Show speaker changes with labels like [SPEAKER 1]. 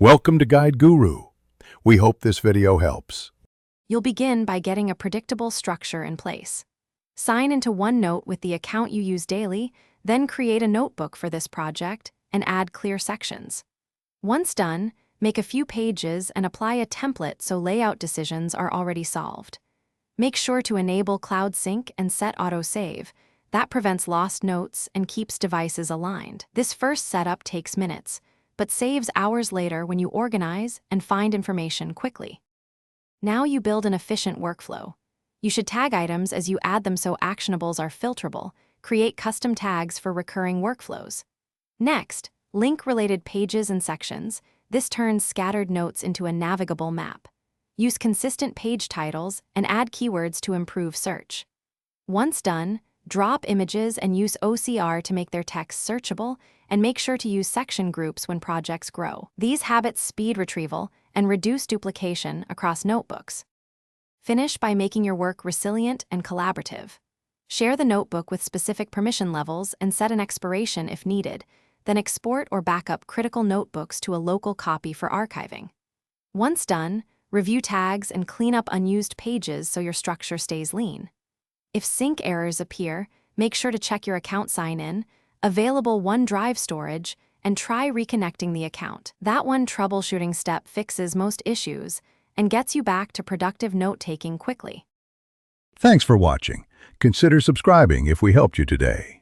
[SPEAKER 1] Welcome to Guide Guru. We hope this video helps.
[SPEAKER 2] You'll begin by getting a predictable structure in place. Sign into OneNote with the account you use daily, then create a notebook for this project and add clear sections. Once done, make a few pages and apply a template so layout decisions are already solved. Make sure to enable Cloud Sync and set autosave. That prevents lost notes and keeps devices aligned. This first setup takes minutes, but saves hours later when you organize and find information quickly. Now you build an efficient workflow. You should tag items as you add them so actionables are filterable, create custom tags for recurring workflows. Next, link related pages and sections. This turns scattered notes into a navigable map. Use consistent page titles and add keywords to improve search. Once done, drop images and use OCR to make their text searchable, and make sure to use section groups when projects grow. These habits speed retrieval and reduce duplication across notebooks. Finish by making your work resilient and collaborative. Share the notebook with specific permission levels and set an expiration if needed, then export or back up critical notebooks to a local copy for archiving. Once done, review tags and clean up unused pages so your structure stays lean. If sync errors appear, make sure to check your account sign-in, available OneDrive storage, and try reconnecting the account. That one troubleshooting step fixes most issues and gets you back to productive note-taking quickly.
[SPEAKER 1] Thanks for watching. Consider subscribing if we helped you today.